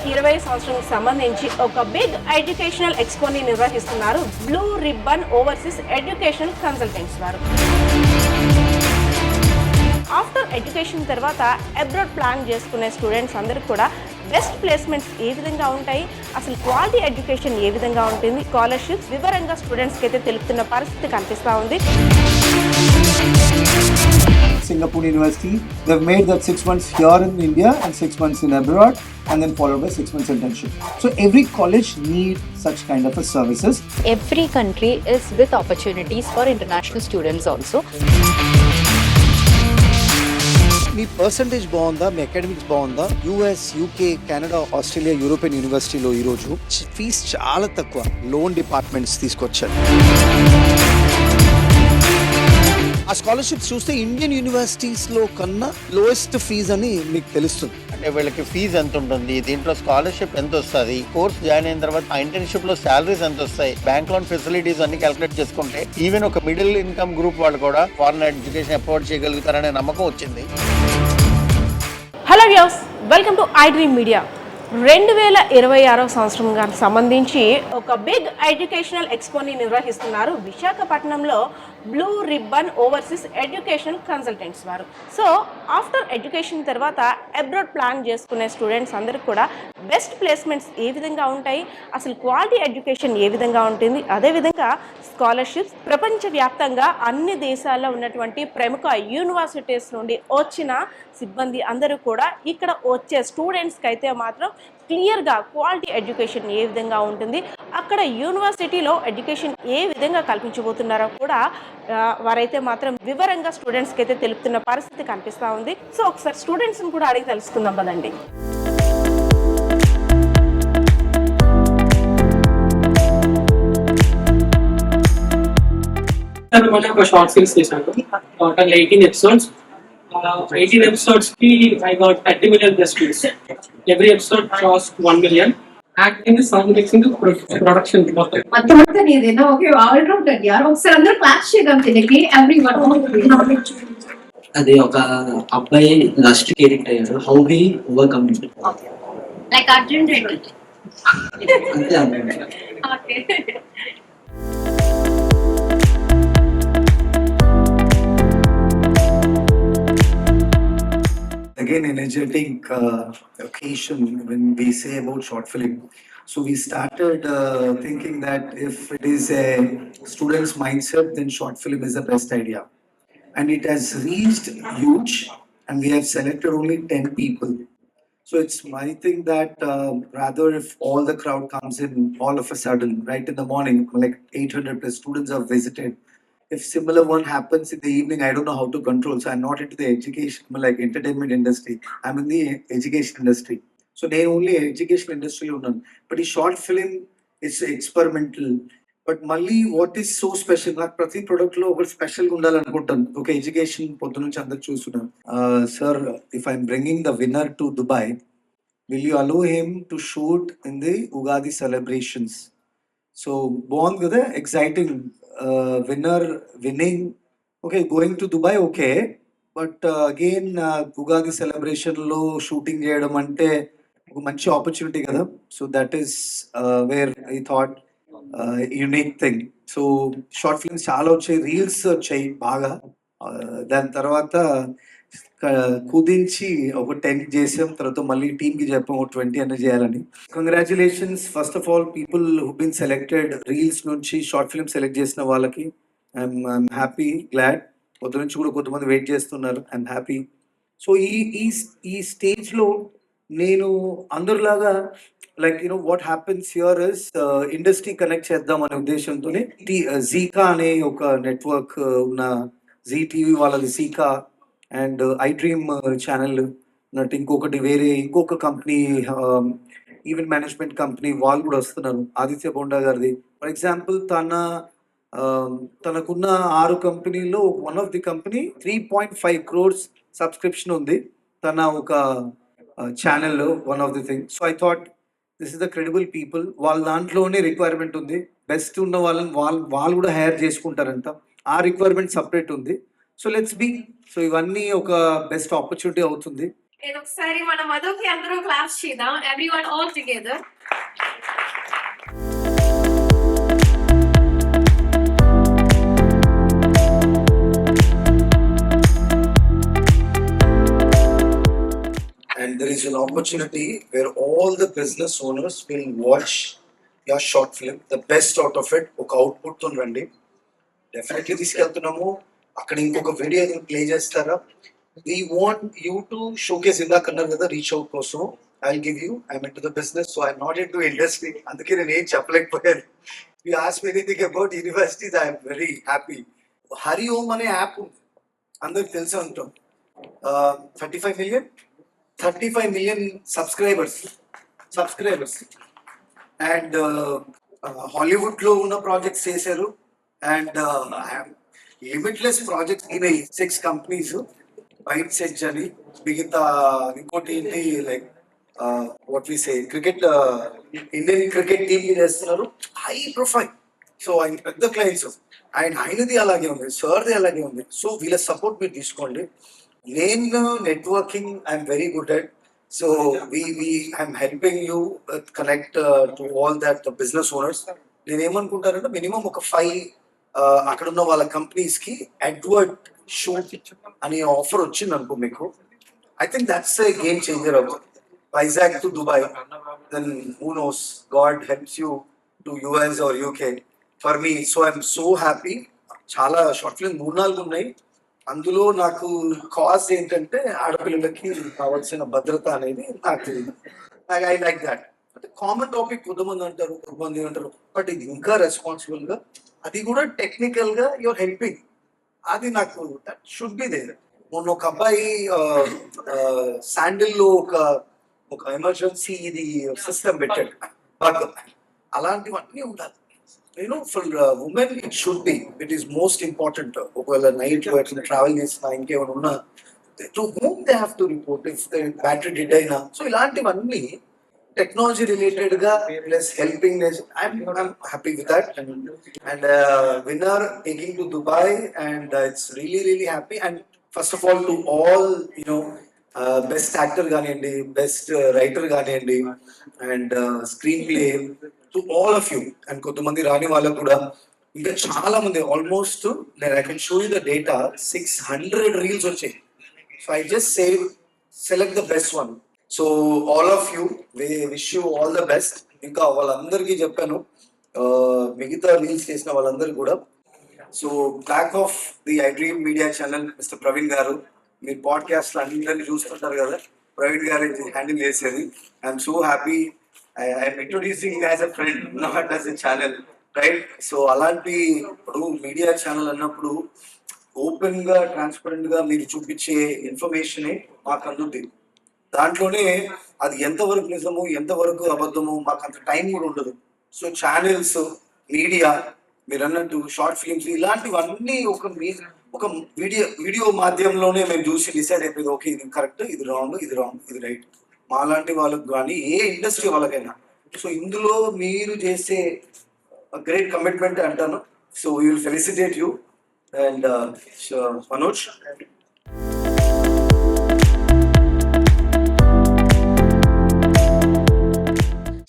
2020 సంవత్సరానికి సంబంధించి ఒక బిగ్ ఎడ్యుకేషనల్ ఎక్స్పోని నిర్వహిస్తున్నారు blue ribbon overseas educational consultants వారు. ఆఫ్టర్ ఎడ్యుకేషన్ తర్వాత అబ్రాడ్ ప్లాన్ చేసుకునే స్టూడెంట్స్ అందరికీ కూడా బెస్ట్ ప్లేస్మెంట్స్ ఏ విధంగా ఉంటాయి, అసలు క్వాలిటీ ఎడ్యుకేషన్ ఏ విధంగా ఉంటుంది, స్కాలర్షిప్స్ వివరంగా స్టూడెంట్స్కి అయితే తెలుపుతున్న పరిస్థితి కనిపిస్తూ ఉంది. Singapore University, they've made that 6 months here in India and 6 months in abroad, and then followed by 6 months internship. So every college needs such kind of a services. Every country is with opportunities for international students also. Me percentage బాగుందా, మీ academics బాగుందా? US, UK, Canada, Australia, European యూనివర్సిటీలో ఈరోజు fees చాలా తక్కువ loan departments తీసుకొచ్చారు. ఆ scholarships చూస్తే Indian యూనివర్సిటీస్లో కన్నా లోయెస్ట్ ఫీజ్ అని మీకు తెలుస్తుంది. అంటే వీళ్ళకి ఫీజు ఎంత ఉంటుంది, దీంట్లో స్కాలర్షిప్ ఎంత వస్తుంది, కోర్స్ జాయిన్ అయిన తర్వాత ఆ ఇంటర్న్షిప్ లో సాలరీస్ ఎంత వస్తాయి, బ్యాంక్ లోన్ ఫెసిలిటీస్ అన్ని క్యాలిక్యులేట్ చేసుకుంటే ఈవెన్ ఒక మిడిల్ ఇన్కమ్ గ్రూప్ వాళ్ళు కూడా ఫారెన్ ఎడ్యుకేషన్ అఫోర్డ్ చేయగలుగుతారనే నమ్మకం వచ్చింది. Hello views, welcome to I dream media. 2026 సంవత్సరానికి సంబంధించి ఒక బిగ్ ఎడ్యుకేషనల్ ఎక్స్పోని నిర్వహిస్తున్నారు విశాఖపట్నంలో blue ribbon overseas educational consultants వారు. సో ఆఫ్టర్ ఎడ్యుకేషన్ తర్వాత అబ్రాడ్ ప్లాన్ చేసుకునే స్టూడెంట్స్ అందరికీ కూడా బెస్ట్ ప్లేస్మెంట్స్ ఏ విధంగా ఉంటాయి, అసలు క్వాలిటీ ఎడ్యుకేషన్ ఏ విధంగా ఉంటుంది, అదేవిధంగా స్కాలర్షిప్స్ ప్రపంచవ్యాప్తంగా అన్ని దేశాల్లో ఉన్నటువంటి ప్రముఖ యూనివర్సిటీస్ నుండి వచ్చిన సిబ్బంది అందరూ కూడా ఇక్కడ వచ్చే స్టూడెంట్స్కి అయితే మాత్రం క్లియర్గా క్వాలిటీ ఎడ్యుకేషన్ ఏ విధంగా ఉంటుంది, అక్కడ యూనివర్సిటీలో ఎడ్యుకేషన్ ఏ విధంగా కల్పించబోతున్నారో కూడా వారైతే మాత్రం వివరంగా స్టూడెంట్స్కి అయితే తెలుపుతున్న పరిస్థితి కనిపిస్తూ ఉంది. సో ఒకసారి స్టూడెంట్స్ని కూడా అడిగి తెలుసుకుందాం కదండి. ఒక షార్ట్ ఫిల్మ్స్ చేశాను, total 18 episodes. 18 episodes ki I got 30 million plus views. Every episode cost 1 million. Acting, sound mixing, production. మొత్తం నీదేనా? ఓకే, ఆల్ రౌండర్ యార్. ఒకసారి అందరూ క్లాస్ చేద్దాం దీనికి. ఎవ్రీవన్ అది ఒక అబ్బాయి లాస్ట్ ఎడిక్ట్ అయ్యాడు. How he overcome it. Like Arjun Reddy. అంతే అమ్మాయి. Okay. Again, energetic occasion when we say about short film. So we started thinking that if it is a student's mindset, then short film is the best idea. And it has reached huge, and we have selected only 10 people. So it's my thing that rather if all the crowd comes in all of a sudden, right in the morning, like 800 plus students are visited. If similar one happens in the evening, I don't know how to control. So I'm not into the education, like entertainment industry. I'm in the education industry. So they only education industry unnanu. But the short film is experimental. But Malli, what is so special? Like prati product lo oka special undal anukuntanu. Okay, education పొద్దునుంచి అందరూ చూస్తున్నారు. Sir, if I'm bringing the winner to Dubai, will you allow him to shoot in the Ugadi celebrations? So born with the exciting winner winning. Okay, going to Dubai, okay, but again Ugadi celebration lo shooting cheyadam ante oka manchi opportunity kada. So that is where I thought unique thing. So short films chaala vachai, reels vachai baga. దాని తర్వాత కుదించి ఒక 10 చేసాం, తర్వాత మళ్ళీ టీమ్కి చెప్పాం ఒక 20 అన్న చేయాలని. Congratulations first of all people who been selected, reels నుంచి షార్ట్ ఫిల్మ్ సెలెక్ట్ చేసిన వాళ్ళకి ఐఎమ్ హ్యాపీ, గ్లాడ్. పొద్దు నుంచి కూడా కొంతమంది వెయిట్ చేస్తున్నారు, ఐఎమ్ హ్యాపీ. సో ఈ స్టేజ్లో నేను అందరిలాగా like what happens here is industry connect చేద్దాం అనే ఉద్దేశంతోనే జీకా అనే ఒక నెట్వర్క్ ఉన్న జీ టీవీ వాళ్ళది సీకా అండ్ ఐ డ్రీమ్ ఛానల్ నట్టు ఇంకొక కంపెనీ, ఈవెంట్ మేనేజ్మెంట్ కంపెనీ వాళ్ళు కూడా వస్తున్నారు. ఆదిత్య బొండా గారిది ఫర్ ఎగ్జాంపుల్, తనకున్న 6 కంపెనీలో one of the company 3.5 crores subscription ఉంది తన ఒక ఛానల్లో, one of the thing. So I thought this is the credible people. వాళ్ళ దాంట్లోనే రిక్వైర్మెంట్ ఉంది, బెస్ట్ ఉన్న వాళ్ళని వాళ్ళు కూడా హైర్ చేసుకుంటారంట. ఆ రిక్వైర్మెంట్ సపరేట్ ఉంది. So let's be. సో ఇవన్నీ ఒక బెస్ట్ ఆపర్చునిటీ అవుతుంది. నేను ఒకసారి మన మధుకి అందరూ క్లాప్స్ చేద్దాం, everyone all together. And there is an opportunity where all the business owners will watch your short film, the best out of it, ఒక అవుట్పుట్ తో రండి. డెఫినెట్లీ తీసుకెళ్తున్నాము. అక్కడ ఇంకొక వీడియో ప్లే చేస్తారా? We want you to showcase ఇందాక అన్నారు కదా reach out కోసం. I'll give you, I'm into the business, so I'm not into industry. అందుకే నేను ఏం చెప్పలేకపోయాను. You ask me anything about universities, I am very happy. Hari ఓం అనే app అందరికి తెలిసే ఉంటాం. 35 million subscribers. And Hollywood లో ఉన్న ప్రాజెక్ట్స్ చేశారు. అండ్ లిమిట్లెస్ ప్రాజెక్ట్స్ అయిన 6 కంపెనీస్, వైట్ సెజ్ అని, మిగతా ఇంకోటి ఏంటి like what we say cricket, Indian cricket team చేస్తున్నారు, హై ప్రొఫైల్. సో ఆయన పెద్ద క్లయింట్స్, ఆయనది అలాగే ఉంది, సార్ది అలాగే ఉంది. సో వీళ్ళ సపోర్ట్ మీరు తీసుకోండి. నేను networking I'm very good at. So I'm helping you connect to all that business owners. నేను ఏమనుకుంటానంటే మినిమం ఒక 5 అక్కడ ఉన్న వాళ్ళ కంపెనీస్ కి అడ్వర్ట్ షూట్ అనే ఆఫర్ వచ్చింది అనుకో మీకు, I think that's a game changer. Vizag to Dubai, then who knows, god helps you to US or UK for me. So I'm so happy. చాలా షార్ట్ ఫిల్మ్ 3-4 ఉన్నాయి. అందులో నాకు కాజ్ ఏంటంటే ఆడపిల్లలకి కావాల్సిన భద్రత అనేది నాకు, ఐ లైక్ దాట్. అంటే కామన్ టాపిక్ కొంతమంది అంటారు, కొంతమంది అంటారు, బట్ ఇది ఇంకా రెస్పాన్సిబుల్ గా, అది కూడా టెక్నికల్ గా యువర్ హెల్పింగ్, అది నాకు దట్ షుడ్ బి దేర్. మొన్న ఒక అబ్బాయి శాండిల్ లో ఒక ఎమర్జెన్సీ ఇది సిస్టమ్ పెట్టాడు, అలాంటివన్నీ ఉండాలి. For women it should be, it is most important. ఒకవేళ నైట్ లో ఎట్లా ట్రావెల్ చేసినా ఇంకేమైనా ఉన్నా, to whom they have to report if the battery dead అయినా. సో ఇలాంటివన్నీ టెక్నాలజీ రిలేటెడ్ గా plus helping, I'm happy with that. And winner taking to Dubai, and it's really happy. And first of all to all best actor కానివ్వండి, best writer కానివ్వండి, and screen play, to all of you. And కొంతమంది రాని వాళ్ళకు కూడా ఇంకా చాలా మంది, almost I can show you the data, 600 reels వచ్చాయి. So I just save, select the best one. So all of you, wish you all the best. ఇంకా వాళ్ళందరికీ చెప్పాను, మిగతా రీల్స్ చేసిన వాళ్ళందరికీ కూడా. So back of the iDream media channel, mister Praveen garu, మీరు podcast అందరినీ చూస్తుంటారు కదా, ప్రవీణ్ గారు హ్యాండిల్ చేసేది. I'm so happy. I'm introducing as a friend, not as a channel, right? So అలాంటి ఇప్పుడు మీడియా ఛానల్ అన్నప్పుడు ఓపెన్ గా, ట్రాన్స్పరెంట్ గా మీరు చూపించే ఇన్ఫర్మేషనే మాకు అందుద్ది. దాంట్లోనే అది ఎంతవరకు నిజము, ఎంతవరకు అబద్ధము, మాకు అంత టైం కూడా ఉండదు. సో ఛానల్స్, మీడియా, మీరు అన్నట్టు షార్ట్ ఫిల్మ్స్, ఇలాంటివన్నీ ఒక వీడియో మాధ్యమంలోనే మేము చూసి డిసైడ్ అయిపోయింది, ఓకే ఇది కరెక్ట్, ఇది రాంగ్, ఇది రైట్. మాలాంటి వాళ్ళకు కానీ ఏ ఇండస్ట్రీ వాళ్ళకైనా. సో ఇందులో మీరు చేసే గ్రేట్ కమిట్మెంట్ అంటాను. So we will felicitate you. And Manoj,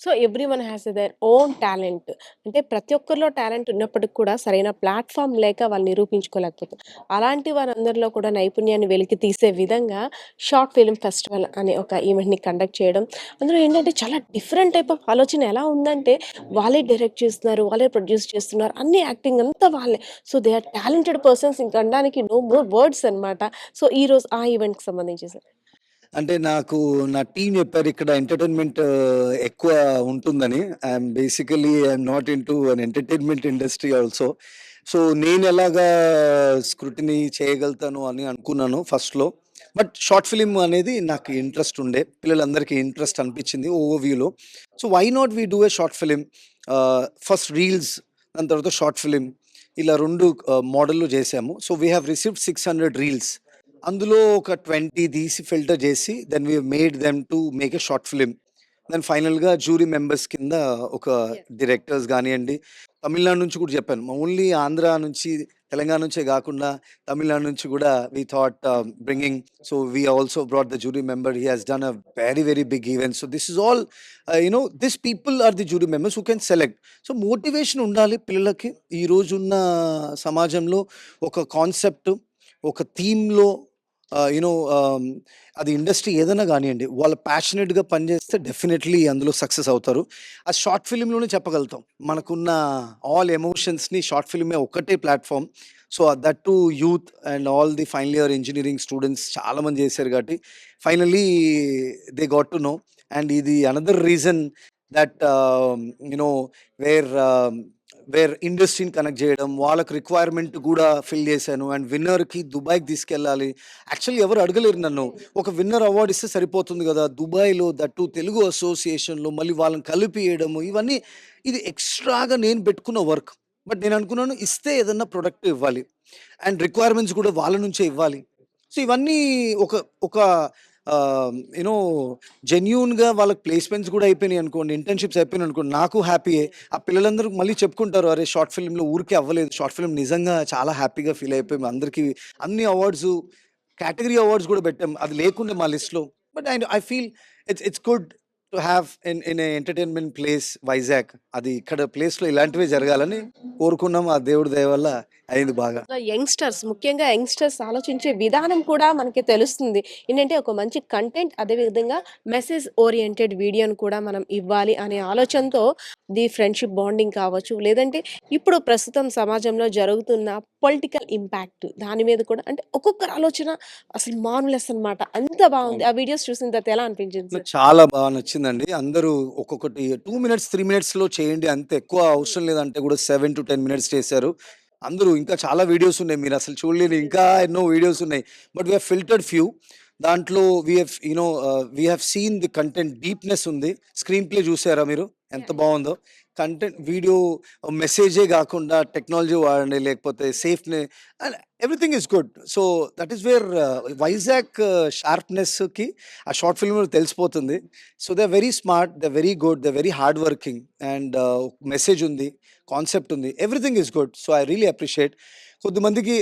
so every one has their own talent. అంటే ప్రతి ఒక్కరిలో టాలెంట్ ఉన్నప్పటికి కూడా సరైన ప్లాట్ఫామ్ లేక వాళ్ళు నిరూపించుకోలేకపోతారు. అలాంటి వారందరిలో కూడా నైపుణ్యాన్ని వెలికి తీసే విధంగా షార్ట్ ఫిల్మ్ ఫెస్టివల్ అనే ఒక ఈవెంట్ని కండక్ట్ చేయడం. అందులో ఏంటంటే చాలా డిఫరెంట్ టైప్ ఆఫ్ ఆలోచన ఎలా ఉందంటే, వాళ్ళే డైరెక్ట్ చేస్తున్నారు, వాళ్ళే ప్రొడ్యూస్ చేస్తున్నారు, అన్ని యాక్టింగ్ అంతా వాళ్ళే. So they are talented persons, ఇంకా అనడానికి నో మోర్ వర్డ్స్ అనమాట. సో ఈరోజు ఆ ఈవెంట్కి సంబంధించి సార్, అంటే నాకు నా టీం చెప్పారు ఇక్కడ ఎంటర్టైన్మెంట్ ఎక్కువ ఉంటుందని. I'm basically I'm naught into an entertainment industry also. So నేను ఎలాగా స్క్రూటినీ చేయగలుగుతాను అని అనుకున్నాను ఫస్ట్లో. బట్ షార్ట్ ఫిలిం అనేది నాకు ఇంట్రెస్ట్ ఉండే, పిల్లలందరికీ ఇంట్రెస్ట్ అనిపించింది ఓవర్వ్యూలో. So why not we do a short film, first reels, దాని తర్వాత షార్ట్ ఫిలిం, ఇలా 2 మోడల్లో చేసాము. So we have received 600 reels. అందులో ఒక 20 తీసి ఫిల్టర్ చేసి then we made them to make a short film. Then ఫైనల్గా జ్యూరీ మెంబర్స్ కింద ఒక డైరెక్టర్స్ కానివ్వండి, తమిళనాడు నుంచి కూడా చెప్పాను, ఓన్లీ ఆంధ్ర నుంచి తెలంగాణ నుంచే కాకుండా తమిళనాడు నుంచి కూడా we thought bringing. So we also brought the jury member. He has done a very very big event. So this is all this people are the jury members who can select. So motivation ఉండాలి పిల్లలకి. ఈ రోజున్న సమాజంలో ఒక concept, ఒక థీమ్లో అది industry ఏదైనా కానివ్వండి, వాళ్ళు ప్యాషనెట్గా పనిచేస్తే డెఫినెట్లీ అందులో సక్సెస్ అవుతారు. ఆ షార్ట్ ఫిలింలోనే చెప్పగలుగుతాం. మనకున్న ఆల్ ఎమోషన్స్ని షార్ట్ ఫిల్మే ఒక్కటే platform. So that to youth and all the final year engineering students చాలామంది చేశారు కాబట్టి finally they got to know. And ఇది another reason that where where ఇండస్ట్రీని కనెక్ట్ చేయడం, వాళ్ళకి రిక్వైర్మెంట్ కూడా ఫిల్ చేశాను. అండ్ విన్నర్కి దుబాయ్కి తీసుకెళ్ళాలి. యాక్చువల్లీ ఎవరు అడగలేరు నన్ను, ఒక విన్నర్ అవార్డు ఇస్తే సరిపోతుంది కదా, దుబాయ్లో దట్టు తెలుగు అసోసియేషన్లో మళ్ళీ వాళ్ళని కలిపియడము, ఇవన్నీ ఇది ఎక్స్ట్రాగా నేను పెట్టుకున్న వర్క్. బట్ నేను అనుకున్నాను ఇస్తే ఏదన్నా ప్రొడక్ట్ ఇవ్వాలి అండ్ రిక్వైర్మెంట్స్ కూడా వాళ్ళ నుంచే ఇవ్వాలి. సో ఇవన్నీ ఒక ఒక యూనో జెన్యూన్గా వాళ్ళకి ప్లేస్మెంట్స్ కూడా అయిపోయినాయి అనుకోండి, ఇంటర్న్షిప్స్ అయిపోయినాయి అనుకోండి, నాకు హ్యాపీయే. ఆ పిల్లలందరూ మళ్ళీ చెప్పుకుంటారు, అరే షార్ట్ ఫిల్మ్లో ఊరికే అవ్వలేదు, షార్ట్ ఫిల్మ్ నిజంగా చాలా హ్యాపీగా ఫీల్ అయిపోయాం. అందరికీ అన్ని అవార్డ్స్, కేటగిరీ అవార్డ్స్ కూడా పెట్టాం, అది లేకుండా మా లిస్ట్లో. But I feel it's good to have in entertainment place Vizag. అది ఇక్కడ ప్లేస్లో ఇలాంటివే జరగాలని కోరుకున్నాం. ఆ దేవుడి దయ వల్ల అయింది బాగా. యంగ్స్టర్స్, ముఖ్యంగా యంగ్స్టర్స్ ఆలోచించే విధానం కూడా మనకి తెలుస్తుంది. ఏంటంటే ఒక మంచి కంటెంట్, అదేవిధంగా మెసేజ్ ఓరియంటెడ్ వీడియోని కూడా మనం ఇవ్వాలి అనే ఆలోచనతో ది ఫ్రెండ్షిప్ బాండింగ్ కావచ్చు, లేదంటే ఇప్పుడు ప్రస్తుతం సమాజంలో జరుగుతున్న పొలిటికల్ ఇంపాక్ట్ దాని మీద కూడా, అంటే ఒక్కొక్కరు ఆలోచన అసలు మార్వెలస్ అన్నమాట. అంత బాగుంది. ఆ వీడియోస్ చూసిన తర్వాత ఎలా అనిపించింది నాకు సార్? చాలా బాగా నచ్చిందండి. అందరూ ఒక్కొక్కటి 2 మినిట్స్ 3 మినిట్స్లో చేయండి, అంత ఎక్కువ అవసరం లేదంటే కూడా 7 to 10 మినిట్స్ చేశారు అందరూ. ఇంకా చాలా వీడియోస్ ఉన్నాయి, మీరు అసలు చూడలేని ఇంకా ఎన్నో వీడియోస్ ఉన్నాయి. But we have filtered few. దాంట్లో we have seen the content, deepness ఉంది. స్క్రీన్ ప్లే చూసారా మీరు ఎంత బాగుందో? కంటెంట్ వీడియో మెసేజే కాకుండా టెక్నాలజీ వాడండి, లేకపోతే సేఫ్ని, and everything is good. So that is where Vizag షార్ప్నెస్కి ఆ షార్ట్ ఫిల్మ్ తెలిసిపోతుంది. So they very smart, they very good, they very hard working, and message ఉంది, కాన్సెప్ట్ ఉంది, everything is good. So I really appreciate. కొద్దిమందికి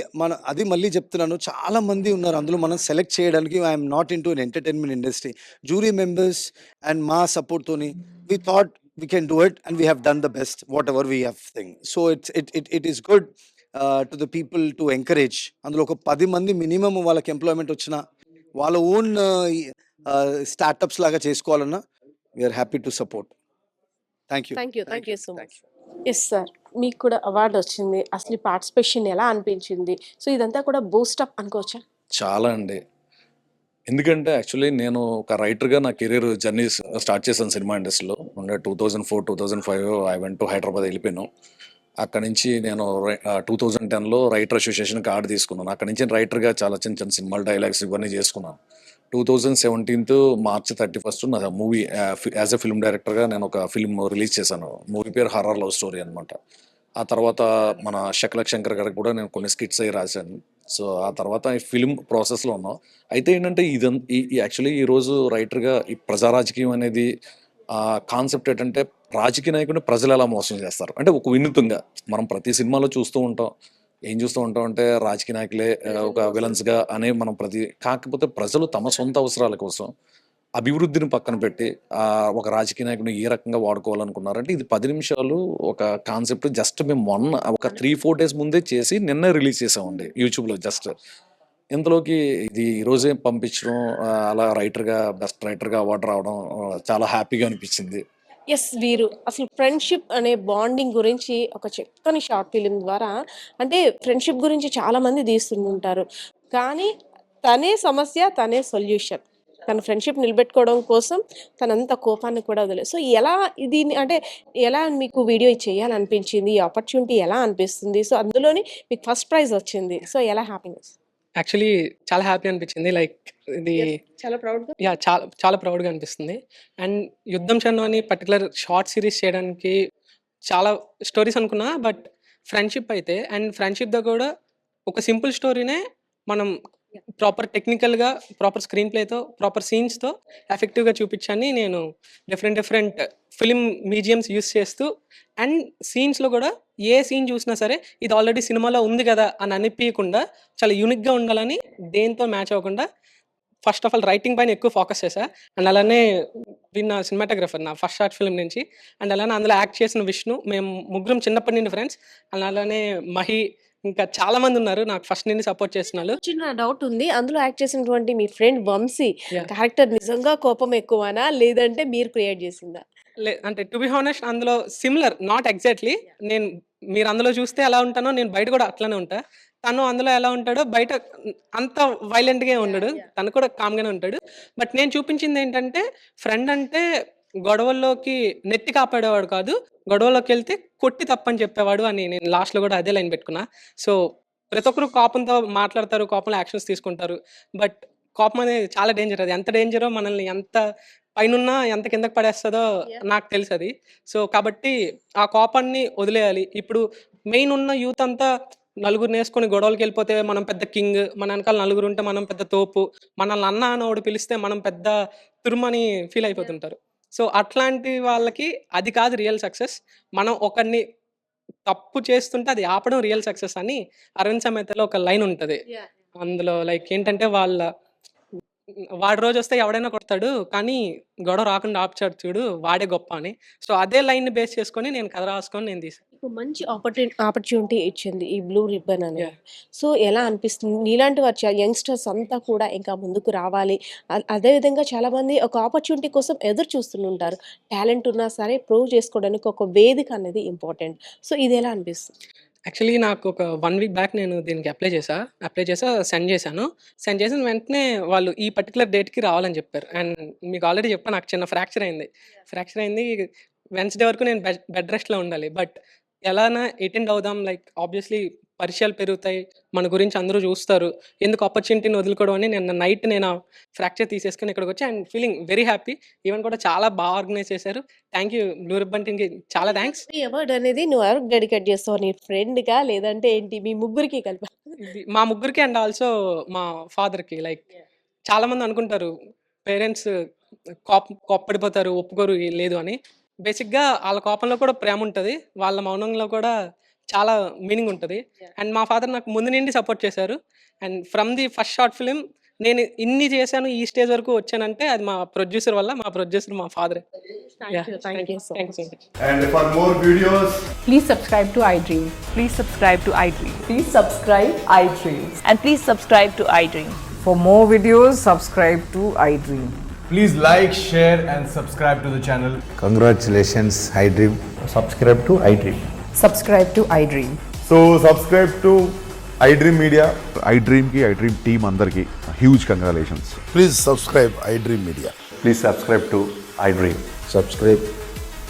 అది మళ్ళీ చెప్తున్నాను, చాలా మంది ఉన్నారు అందులో మనం సెలెక్ట్ చేయడానికి. I'm not in to an entertainment industry. Jury members and మా సపోర్ట్తోని we thought we can do it, and we have done the best whatever we have thing. So it is good to the people to encourage. అందులో ఒక 10 మంది minimum వాళ్ళకి employment వచ్చిన, వాళ్ళ own startups లాగా చేసుకోవాలన్నా we're happy to support. Thank you. Thank you so much. Yes sir, మీకు కూడా అవార్డు వచ్చింది. అసలు పార్టిసిపేషన్ ఎలా అనిపించింది? సో ఇదంతా కూడా బూస్టప్ అనుకోవచ్చా? చాలా అండి. ఎందుకంటే యాక్చువల్లీ నేను ఒక రైటర్గా నా కెరీర్ జర్నీ స్టార్ట్ చేశాను సినిమా ఇండస్ట్రీలో. 2004, 2005 ఐ వెంట్ టు హైదరాబాద్ వెళ్ళిపోయాను. అక్కడ నుంచి నేను 2010లో రైటర్ అసోసియేషన్ కార్డు తీసుకున్నాను. అక్కడ నుంచి రైటర్గా చాలా చిన్న చిన్న సినిమాలు, డైలాగ్స్ ఇవన్నీ చేసుకున్నాను. 2017 మార్చ్ 31 నా మూవీ యాజ్ ఎ ఫిల్మ్ డైరెక్టర్గా నేను ఒక ఫిల్మ్ రిలీజ్ చేశాను. మూవీ పేరు హర్రర్ లవ్ స్టోరీ అనమాట. ఆ తర్వాత మన శకలక్ శంకర్ గారికి కూడా నేను కొన్ని స్కిట్స్ అవి రాశాను. సో ఆ తర్వాత ఈ ఫిల్మ్ ప్రాసెస్లో ఉన్నాం. అయితే ఏంటంటే యాక్చువల్లీ ఈరోజు రైటర్గా ఈ ప్రజా రాజకీయం అనేది కాన్సెప్ట్ ఏంటంటే, రాజకీయ నాయకుడిని ప్రజలు ఎలా మోసం చేస్తారు అంటే ఒక వినూత్నంగా మనం ప్రతి సినిమాలో చూస్తూ ఉంటాం. ఏం చూస్తూ ఉంటాం అంటే రాజకీయ నాయకులే ఒక విలన్స్గా అనే మనం కాకపోతే ప్రజలు తమ సొంత అవసరాల కోసం అభివృద్ధిని పక్కన పెట్టి ఒక రాజకీయ నాయకుని ఏ రకంగా వాడుకోవాలనుకున్నారంటే, ఇది 10 నిమిషాలు ఒక కాన్సెప్ట్. జస్ట్ మేము మొన్న ఒక 3-4 డేస్ ముందే చేసి నిన్నే రిలీజ్ చేసామండి యూట్యూబ్లో. జస్ట్ ఇంతలోకి ఇది ఈరోజే పంపించడం, అలా రైటర్గా బెస్ట్ రైటర్గా అవార్డు రావడం చాలా హ్యాపీగా అనిపించింది. ఎస్, వీరు అసలు ఫ్రెండ్షిప్ అనే బాండింగ్ గురించి ఒక చక్కని షార్ట్ ఫిలిం ద్వారా, అంటే ఫ్రెండ్షిప్ గురించి చాలా మంది తీస్తుంటారు, కానీ తనే సమస్య, తనే సొల్యూషన్. తన ఫ్రెండ్షిప్ నిలబెట్టుకోవడం కోసం తనంత కోపాన్ని కూడా వదిలేదు. సో ఎలా దీన్ని, అంటే ఎలా మీకు వీడియో చేయాలనిపించింది? ఈ ఆపర్చునిటీ ఎలా అనిపిస్తుంది? సో అందులోని మీకు ఫస్ట్ ప్రైజ్ వచ్చింది. సో ఎలా హ్యాపీనెస్? యాక్చువల్లీ చాలా హ్యాపీ అనిపించింది. లైక్ ఇది చాలా ప్రౌడ్గా. చాలా చాలా ప్రౌడ్గా అనిపిస్తుంది. అండ్ యుద్ధం చరణం అని పర్టికులర్ షార్ట్ సిరీస్ చేయడానికి చాలా స్టోరీస్ అనుకున్నా, బట్ ఫ్రెండ్షిప్ అయితే, అండ్ ఫ్రెండ్షిప్తో కూడా ఒక సింపుల్ స్టోరీనే మనం ప్రాపర్ టెక్నికల్గా, ప్రాపర్ స్క్రీన్ ప్లేతో, ప్రాపర్ సీన్స్తో ఎఫెక్టివ్గా చూపించని నేను డిఫరెంట్ ఫిలిం మీడియమ్స్ యూస్ చేస్తూ, అండ్ సీన్స్లో కూడా ఏ సీన్ చూసినా సరే ఇది ఆల్రెడీ సినిమాలో ఉంది కదా అని అనిపించకుండా చాలా యూనిక్గా ఉండాలని, దేంతో మ్యాచ్ అవ్వకుండా ఫస్ట్ ఆఫ్ ఆల్ రైటింగ్ పైన ఎక్కువ ఫోకస్ చేశా. అండ్ అలానే నా సినిమాటోగ్రఫర్ నా ఫస్ట్ షార్ట్ ఫిల్మ్ నుంచి, అండ్ అలానే అందులో యాక్ట్ చేసిన విష్ణు, మేము ముగ్గురం చిన్నప్పటి నుండి ఫ్రెండ్స్. అండ్ అలానే మహి, ఇంకా చాలా మంది ఉన్నారు నాకు ఫస్ట్ నుండి సపోర్ట్ చేసిన వాళ్ళు. చిన్న డౌట్ ఉంది, అందులో యాక్ట్ చేసినటువంటి మీ ఫ్రెండ్ వంశీ Yeah. క్యారెక్టర్ నిజంగా కోపం ఎక్కువనా లేదంటే మీరు క్రియేట్ చేసిందా? అంటే టు బి హానెస్ట్ అందులో సిమిలర్, నాట్ ఎగ్జాక్ట్లీ. నేను మీరు అందులో చూస్తే ఎలా ఉంటానో నేను బయట కూడా అట్లనే ఉంటా. తను అందులో ఎలా ఉంటాడో బయట అంత వైలెంట్గా ఉండడు, తను కూడా కామ్గానే ఉంటాడు. బట్ నేను చూపించింది ఏంటంటే ఫ్రెండ్ అంటే గొడవల్లోకి నెట్టి కాపాడేవాడు కాదు, గొడవలోకి వెళ్తే కొట్టి తప్పని చెప్పేవాడు అని నేను లాస్ట్లో కూడా అదే లైన్ పెట్టుకున్నా. సో ప్రతి ఒక్కరు కోపంతో మాట్లాడతారు, కోపంలో యాక్షన్స్ తీసుకుంటారు. బట్ కోపం అనేది చాలా డేంజర్. అది ఎంత డేంజరో, మనల్ని ఎంత పైనున్నా ఎంత కిందకి పడేస్తుందో నాకు తెలుసు అది. సో కాబట్టి ఆ కోపాన్ని వదిలేయాలి. ఇప్పుడు మెయిన్ ఉన్న యూత్ అంతా నలుగురిని వేసుకొని గొడవలకి వెళ్ళిపోతే మనం పెద్ద కింగ్, మన వెనకాల నలుగురు ఉంటే మనం పెద్ద తోపు, మనల్ని అన్న అనోడు పిలిస్తే మనం పెద్ద తురుమని ఫీల్ అయిపోతుంటారు. సో అట్లాంటి వాళ్ళకి అది కాదు రియల్ సక్సెస్. మనం ఒకరిని తప్పు చేస్తుంటే అది ఆపడం రియల్ సక్సెస్ అని అరవింద్ సమేతలో ఒక లైన్ ఉంటుంది. అందులో లైక్ ఏంటంటే వాడి రోజు వస్తే ఎవడైనా కొడతాడు, కానీ గొడవ రాకుండా ఆపుచాడు చూడు, వాడే గొప్ప అని. సో అదే లైన్ బేస్ చేసుకొని నేను కథ రాసుకొని నేను తీసాను. మీకు మంచి ఆపర్చునిటీ ఇచ్చింది ఈ బ్లూ రిబ్బన్ అనేది. సో ఎలా అనిపిస్తుంది నీలాంటి వచ్చే యంగ్స్టర్స్ అంతా కూడా ఇంకా ముందుకు రావాలి, అదేవిధంగా చాలామంది ఒక ఆపర్చునిటీ కోసం ఎదురు చూస్తుంటారు, టాలెంట్ ఉన్నా సరే ప్రూవ్ చేసుకోవడానికి ఒక వేదిక అనేది ఇంపార్టెంట్. సో ఇది ఎలా అనిపిస్తుంది? యాక్చువల్లీ నాకు ఒక 1 వీక్ బ్యాక్ నేను దీనికి అప్లై చేసా, సెండ్ చేశాను. సెండ్ చేసిన వెంటనే వాళ్ళు ఈ పర్టికులర్ డేట్కి రావాలని చెప్పారు. అండ్ మీకు ఆల్రెడీ చెప్పాను, నాకు చిన్న ఫ్రాక్చర్ అయింది. వెన్స్డే వరకు నేను బెడ్ రెస్ట్లో ఉండాలి. బట్ ఎలానా అటెండ్ అవుదాం, లైక్ ఆబ్వియస్లీ పరిచయాలు పెరుగుతాయి, మన గురించి అందరూ చూస్తారు, ఎందుకు ఆపర్చునిటీని వదులుకోవడం అని నేను నైట్ ఫ్రాక్చర్ తీసేసుకుని ఇక్కడికి వచ్చి and feeling very happy. Event కూడా చాలా బాగా ఆర్గనైజ్ చేశారు. థ్యాంక్ యూ బ్లూ రిబ్బన్ టీమ్కి, చాలా థ్యాంక్స్. ఈ అవార్డ్ అనేది నువ్వు ఎవరికి డెడికేట్ చేస్తావు, నీ ఫ్రెండ్గా లేదంటే ఏంటి మీ ముగ్గురికి కలిపి? ఇది మా ముగ్గురికి అండ్ ఆల్సో మా ఫాదర్కి. లైక్ చాలామంది అనుకుంటారు పేరెంట్స్ కోప్పడిపోతారు, ఒప్పుకోరు లేదు అని. బేసిక్గా వాళ్ళ కోపంలో కూడా ప్రేమ ఉంటుంది, వాళ్ళ మౌనంలో కూడా చాలా మీనింగ్ ఉంటుంది. అండ్ మా ఫాదర్ నాకు ముందు నుండి సపోర్ట్ చేశారు. And from the first short film నేను ఇన్ని చేశాను, ఈ స్టేజ్ వరకు వచ్చానంటే అది మా ప్రొడ్యూసర్ వల్ల. మా ప్రొడ్యూసర్ మా ఫాదరే. Thank you so much. And for more videos, Please subscribe to iDream. Please subscribe to iDream. Please subscribe iDream. And please subscribe to iDream. For more videos, subscribe to iDream. please like, share and subscribe to the channel. Congratulations, iDream. Subscribe to iDream. Subscribe to iDream. So subscribe to iDream Media. iDream ki iDream team andarki huge congratulations. Please subscribe iDream Media. Please subscribe to iDream. Subscribe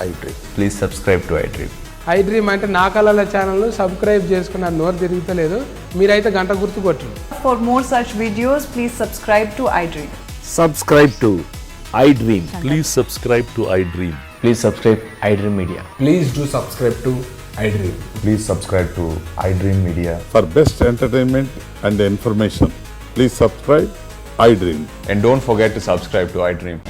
iDream. Please subscribe to iDream. iDream అంటే నా కళల channel subscribe చేసుకున్న నోరు తిరుగుతలేదు, మీరైతే గంట గుర్తు కొట్టండి. For more such videos, please subscribe to iDream. Subscribe to iDream. Please subscribe to iDream. Please subscribe iDream Media. Please do subscribe to iDream. Please subscribe to iDream Media. For best entertainment and information, please subscribe iDream. And don't forget to subscribe to iDream.